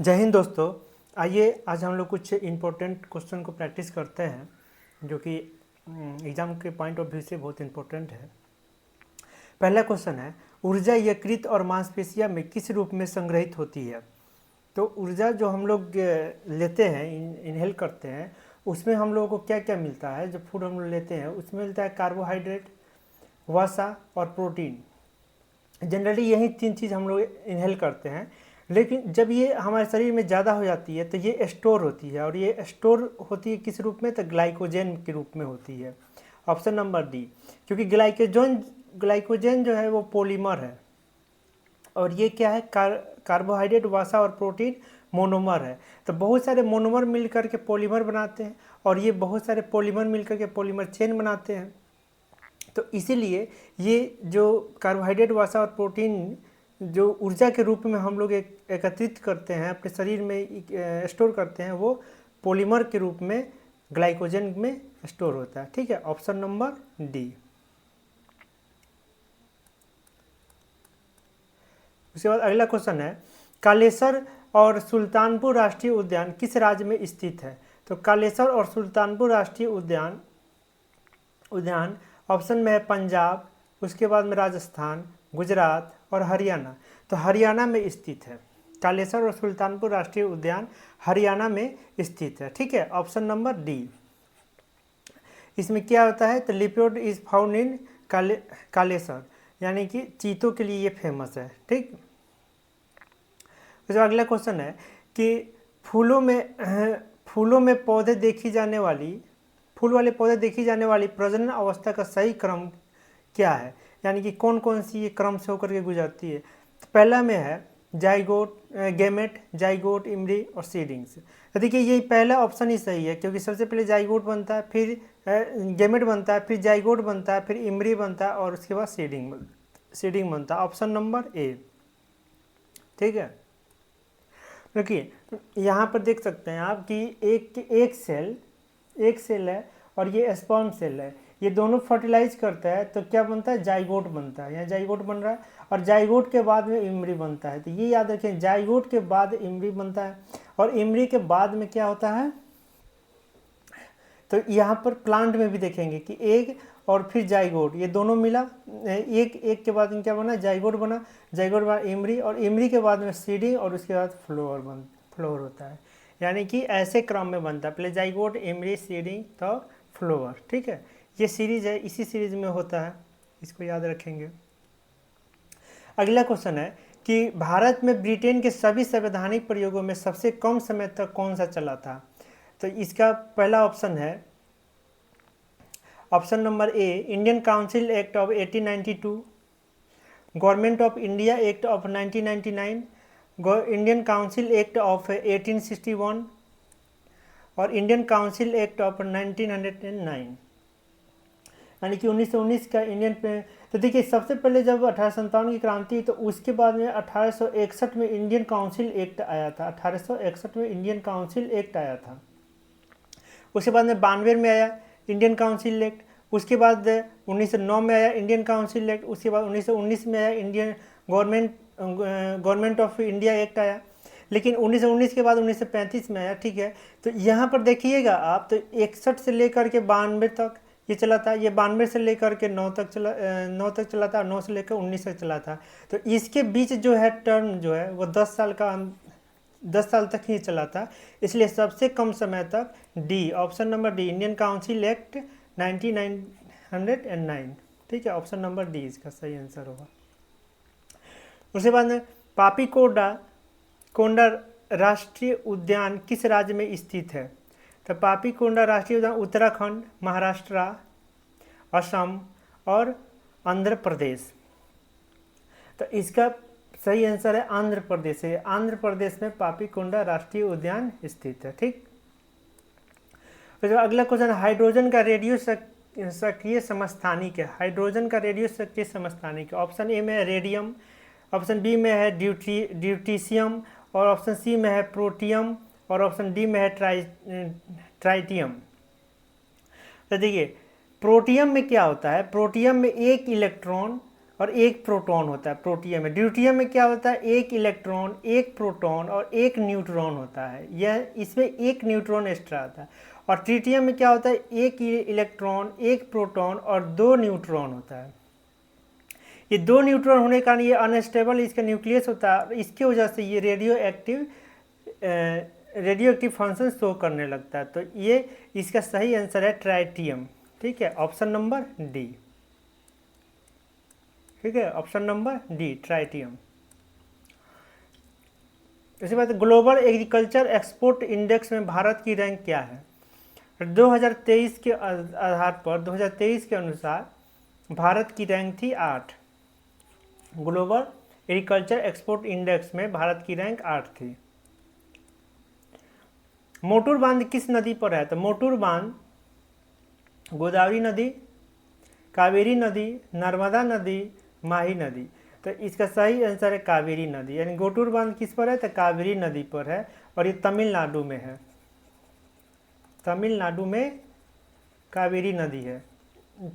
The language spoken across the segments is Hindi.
जय हिंद दोस्तों। आइए आज हम लोग कुछ इम्पोर्टेंट क्वेश्चन को प्रैक्टिस करते हैं जो कि एग्ज़ाम के पॉइंट ऑफ व्यू से बहुत इम्पोर्टेंट है। पहला क्वेश्चन है, ऊर्जा यकृत और मांसपेशियां में किस रूप में संग्रहित होती है। तो ऊर्जा जो हम लोग लेते हैं, इनहेल करते हैं, उसमें हम लोगों को क्या क्या मिलता है। जो फूड हम लोग लेते हैं उसमें मिलता है कार्बोहाइड्रेट, वसा और प्रोटीन। जनरली यही तीन चीज़ हम लोग इनहेल करते हैं, लेकिन जब ये हमारे शरीर में ज़्यादा हो जाती है तो ये स्टोर होती है, और ये स्टोर होती है किस रूप में, तो ग्लाइकोजन के रूप में होती है। ऑप्शन नंबर डी, क्योंकि ग्लाइकोजन जो है वो पॉलीमर है, और ये क्या है, कार्बोहाइड्रेट, वसा और प्रोटीन मोनोमर है। तो बहुत सारे मोनोमर मिल करके पॉलीमर बनाते हैं, और ये बहुत सारे पॉलीमर मिल करके पॉलीमर चेन बनाते हैं। तो इसीलिए ये जो कार्बोहाइड्रेट, वसा और प्रोटीन जो ऊर्जा के रूप में हम लोग एकत्रित करते हैं, अपने शरीर में स्टोर करते हैं, वो पॉलीमर के रूप में ग्लाइकोजन में स्टोर होता है। ठीक है, ऑप्शन नंबर डी। उसके बाद अगला क्वेश्चन है, कालेसर और सुल्तानपुर राष्ट्रीय उद्यान किस राज्य में स्थित है। तो कालेसर और सुल्तानपुर राष्ट्रीय उद्यान ऑप्शन में है पंजाब, उसके बाद में राजस्थान, गुजरात और हरियाणा। तो हरियाणा में स्थित है। कालेसर और सुल्तानपुर राष्ट्रीय उद्यान हरियाणा में स्थित है। ठीक है, ऑप्शन नंबर डी। इसमें क्या होता है, तो leopard is found in Kalesar, यानी कि चीतों के लिए ये फेमस है। ठीक, तो अगला क्वेश्चन है कि फूलों में पौधे देखी जाने वाली फूल वाले पौधे देखी जाने वाली प्रजनन अवस्था का सही क्रम क्या है, यानी कि कौन कौन सी ये क्रम से होकर के गुजरती है। तो पहला में है गैमेट, जाइगोट, इमरी और सीडिंग्स। तो देखिए ये पहला ऑप्शन ही सही है, क्योंकि सबसे पहले जाइगोट बनता है, फिर गैमेट बनता है, फिर जाइगोट बनता है, फिर इमरी बनता है, और उसके बाद सीडिंग बनता है। Option number A. ठीक है, देखिए यहाँ पर देख सकते हैं आप कि एक सेल है और ये स्पर्म सेल है, ये दोनों फर्टिलाइज करता है, तो क्या बनता है, जाइगोट बनता है। यहाँ जाइगोट बन रहा है, और जाइगोट के बाद में इमरी बनता है। तो ये याद रखें, जाइगोट के बाद इमरी बनता है, और इमरी के बाद में क्या होता है, तो यहाँ पर प्लांट में भी देखेंगे कि एग और फिर जाइगोट, ये दोनों मिला, एक के बाद क्या बना, जाइगोट बना, जाइगोट बाद इमरी, और इमरी के बाद में सीडिंग, और उसके बाद फ्लोवर होता है। यानी कि ऐसे क्रम में बनता है, पहले जाइगोट, इमरी, सीडिंग, तो फ्लोवर। ठीक है, ये सीरीज है, इसी सीरीज में होता है, इसको याद रखेंगे। अगला क्वेश्चन है कि भारत में ब्रिटेन के सभी संवैधानिक प्रयोगों में सबसे कम समय तक कौन सा चला था। तो इसका पहला ऑप्शन है, option number A, Indian council act of 1892, government of India act of 1999, Indian council act of 1861 और इंडियन काउंसिल एक्ट ऑफ 1909, यानी कि 1919 का इंडियन पे। तो देखिए सबसे पहले जब 1857 की क्रांति, तो उसके बाद में 1861 में इंडियन काउंसिल एक्ट आया था। 1861 में इंडियन काउंसिल एक्ट आया था। उसके बाद में 92 में आया इंडियन काउंसिल एक्ट। उसके बाद 1909 में आया इंडियन काउंसिल एक्ट। उसके बाद 1919 में आया Indian government of India act आया। लेकिन 1919 के बाद 1935 में आया। ठीक है, तो यहाँ पर देखिएगा आप, तो 61 से लेकर के 92 तक ये चला था। ये 92 से लेकर के 9 तक चला था, 9 से लेकर 19 तक चला था। तो इसके बीच जो है टर्म जो है वो 10 साल तक ही चला था। इसलिए सबसे कम समय तक D, option number D, Indian council act 1909। ठीक है, ऑप्शन नंबर डी इसका सही आंसर होगा। उसके बाद में कोंडा राष्ट्रीय उद्यान किस राज्य में स्थित है। तो पापीकोंडा राष्ट्रीय उद्यान उत्तराखंड, महाराष्ट्र, असम और आंध्र प्रदेश। तो इसका सही आंसर है आंध्र प्रदेश है। आंध्र प्रदेश में पापीकोंडा राष्ट्रीय उद्यान स्थित है। ठीक, तो अगला क्वेश्चन, हाइड्रोजन का रेडियो सक्रिय समस्थानिक है। हाइड्रोजन का रेडियो सक्रिय समस्थानिक, ऑप्शन ए में है रेडियम, ऑप्शन बी में है ड्यूटीशियम, और ऑप्शन सी में है प्रोटियम, और ऑप्शन डी में है ट्राइटियम। तो देखिए प्रोटियम में क्या होता है, प्रोटियम में एक इलेक्ट्रॉन और एक प्रोटॉन होता है प्रोटियम में। ड्यूटियम में क्या होता है, एक इलेक्ट्रॉन, एक प्रोटॉन और एक न्यूट्रॉन होता है, यह इसमें एक न्यूट्रॉन एक्स्ट्रा आता है। और ट्रिटियम में क्या होता है, एक इलेक्ट्रॉन, एक प्रोटॉन और दो न्यूट्रॉन होता है। ये दो न्यूट्रॉन होने के कारण ये अनस्टेबल इसका न्यूक्लियस होता है, और इसकी वजह से ये रेडियो एक्टिव फंक्शन शो करने लगता है। तो ये इसका सही आंसर है ट्राइटियम। ठीक है, ऑप्शन नंबर डी। ठीक है, ऑप्शन नंबर डी ट्राइटियम। इसके बाद ग्लोबल एग्रीकल्चर एक्सपोर्ट इंडेक्स में भारत की रैंक क्या है। 2023 के आधार पर 2023 के अनुसार भारत की रैंक थी 8। ग्लोबल एग्रीकल्चर एक्सपोर्ट इंडेक्स में भारत की रैंक 8 थी। मोटूर बांध किस नदी पर है, तो मोटूर बांध गोदावरी नदी, कावेरी नदी, नर्मदा नदी, माही नदी। तो इसका सही आंसर है कावेरी नदी, यानी गोटूर बांध किस पर है, तो कावेरी नदी पर है, और ये तमिलनाडु में है। तमिलनाडु में कावेरी नदी है,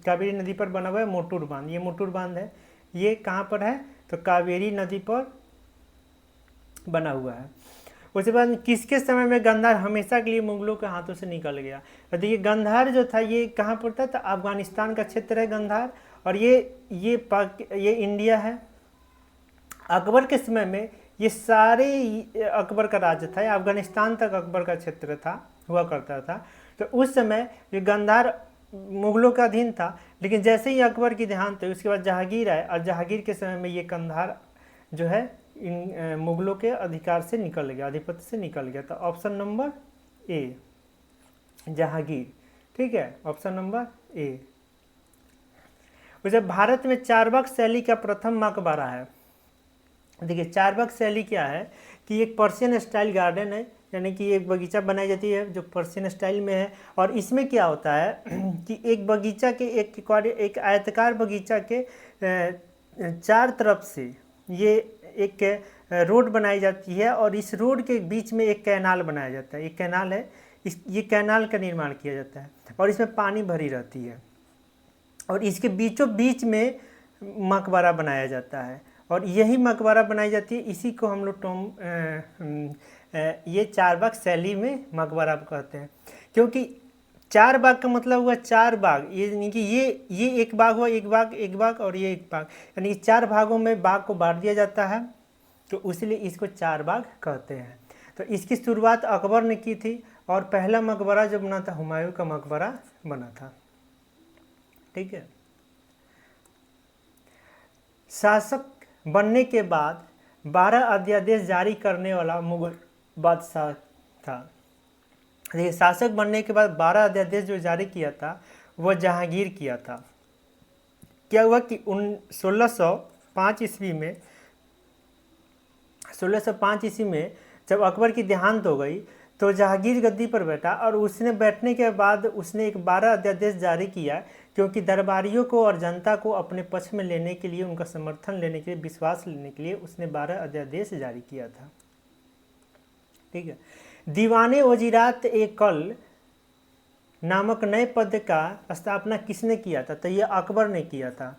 कावेरी नदी पर बना हुआ है मोटूर बांध। ये मोटूर बांध है, ये कहाँ पर है, तो कावेरी नदी पर बना हुआ है। उसके बाद किसके समय में गांधार हमेशा के लिए मुगलों के हाथों से निकल गया। तो देखिए गांधार जो था ये कहाँ पर था, तो अफगानिस्तान का क्षेत्र है गांधार, और ये इंडिया है। अकबर के समय में ये सारे अकबर का राज्य था, अफगानिस्तान तक अकबर का क्षेत्र था, हुआ करता था। तो उस समय ये गांधार मुगलों का अधीन था, लेकिन जैसे ही अकबर की देहांत हुई उसके बाद जहांगीर आए, और जहांगीर के समय में ये गांधार जो है इन मुगलों के अधिकार से निकल गया, आधिपत्य से निकल गया। तो ऑप्शन नंबर ए जहांगीर। ठीक है, ऑप्शन नंबर ए। वैसे भारत में चारबाग शैली का प्रथम मकबरा है। देखिए चारबाग शैली क्या है कि एक पर्शियन स्टाइल गार्डन है, यानी कि एक बगीचा बनाई जाती है जो पर्शियन स्टाइल में है। और इसमें क्या होता है कि एक बगीचा के एक आयताकार बगीचा के चार तरफ से ये एक रोड बनाई जाती है, और इस रोड के बीच में एक कैनाल बनाया जाता है। एक कैनाल है, ये कैनाल का निर्माण किया जाता है, और इसमें पानी भरी रहती है, और इसके बीचों बीच में मकबरा बनाया जाता है, और यही मकबरा बनाई जाती है। इसी को हम लोग ये चारबाग शैली में मकबरा कहते हैं, क्योंकि चार बाग का मतलब हुआ चार बाग, ये यानी कि ये एक बाग हुआ, एक बाग, एक बाग और ये एक बाग, यानी चार भागों में बाग को बांट दिया जाता है, तो इसलिए इसको चार बाग कहते हैं। तो इसकी शुरुआत अकबर ने की थी, और पहला मकबरा जो बना था हुमायूं का मकबरा बना था। ठीक है, शासक बनने के बाद 12 अध्यादेश जारी करने वाला मुगल बादशाह था। देखिए शासक बनने के बाद 12 अध्यादेश जो जारी किया था वह जहांगीर किया था। क्या हुआ कि 1605 ईस्वी में जब अकबर की देहांत हो गई तो जहांगीर गद्दी पर बैठा, और उसने बैठने के बाद उसने एक 12 अध्यादेश जारी किया, क्योंकि दरबारियों को और जनता को अपने पक्ष में लेने के लिए, उनका समर्थन लेने के लिए, विश्वास लेने के लिए उसने 12 अध्यादेश जारी किया था। ठीक है, दीवाने वजीरात ए कल नामक नए पद का स्थापना किसने किया था, तो ये अकबर ने किया था।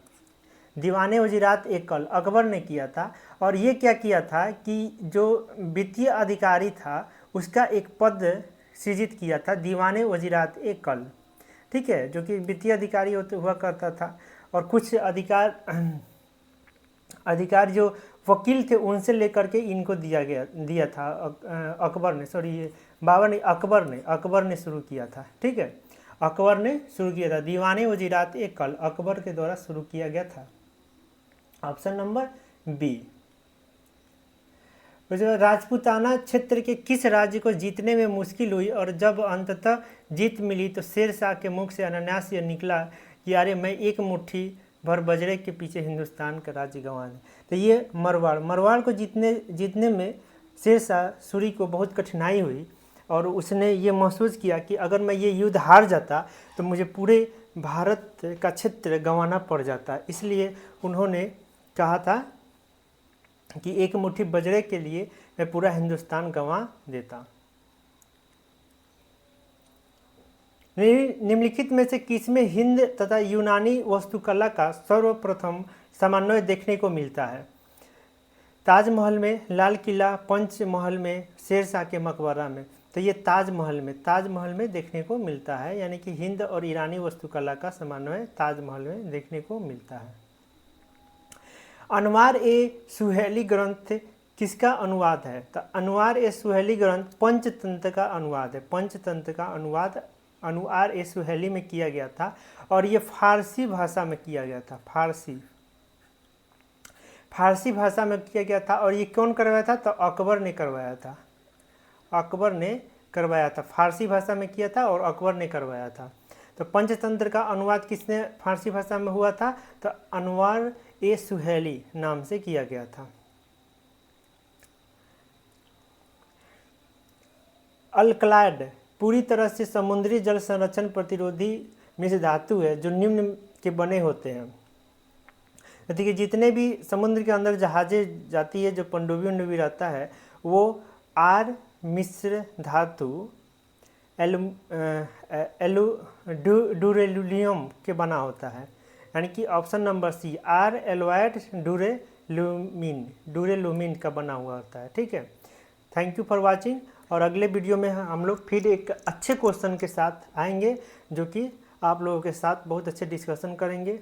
दीवाने वजीरात ए कल अकबर ने किया था, और ये क्या किया था कि जो वित्तीय अधिकारी था उसका एक पद सृजित किया था, दीवाने वजीरात ए कल। ठीक है, जो कि वित्तीय अधिकारी हुआ करता था, और कुछ अधिकार जो वकील थे उनसे लेकर के इनको दिया था अकबर ने, सॉरी बाबर ने, अकबर ने शुरू किया था। ठीक है, अकबर ने शुरू किया था, दीवाने वजीरात ए कल अकबर के द्वारा शुरू किया गया था। Option number B. राजपूताना क्षेत्र के किस राज्य को जीतने में मुश्किल हुई, और जब अंततः जीत मिली तो शेरशाह के मुख से अनायास यह निकला कि अरे मैं एक मुट्ठी भर बजरे के पीछे हिंदुस्तान का राज्य गंवा दें। तो ये मरवाड़ को जीतने में शेरशाह सूरी को बहुत कठिनाई हुई, और उसने ये महसूस किया कि अगर मैं ये युद्ध हार जाता तो मुझे पूरे भारत का क्षेत्र गंवाना पड़ जाता। इसलिए उन्होंने कहा था कि एक मुट्ठी बजरे के लिए मैं पूरा हिंदुस्तान गंवा देता। निम्नलिखित में से किसमें हिंद तथा यूनानी वास्तुकला का सर्वप्रथम समन्वय देखने को मिलता है। ताजमहल में, लाल किला, पंचमहल में, शेरशाह के मकबरा में। तो ये ताजमहल में देखने को मिलता है, यानी कि हिंद और ईरानी वास्तुकला का समन्वय ताजमहल में देखने को मिलता है। अनवार ए सुहेली ग्रंथ किसका अनुवाद है? तो अनवार ए सुहेली ग्रंथ पंचतंत्र का अनुवाद है। पंचतंत्र का अनुवाद अनवार ए सुहेली में किया गया था और ये फारसी भाषा में किया गया था। फारसी भाषा में किया गया था। और ये कौन करवाया था? तो अकबर ने करवाया था। अकबर ने करवाया था, फारसी भाषा में किया था और अकबर ने करवाया था। तो पंचतंत्र का अनुवाद किसने फारसी भाषा में हुआ था? तो अनवार ए सुहेली नाम से किया गया था। अल्कलैड पूरी तरह से समुद्री जल संरक्षण प्रतिरोधी मिश्र धातु है जो निम्न के बने होते हैं। देखिए जितने भी समुद्र के अंदर जहाजें जाती है, जो पनडुब्बी रहता है, वो आर मिश्र धातु डुरेलुलियम के बना होता है, यानी कि ऑप्शन नंबर सी आर एलोइड डुरेलुमिन का बना हुआ होता है। ठीक है, थैंक यू फॉर वाचिंग। और अगले वीडियो में हम लोग फिर एक अच्छे क्वेश्चन के साथ आएंगे जो कि आप लोगों के साथ बहुत अच्छे डिस्कशन करेंगे।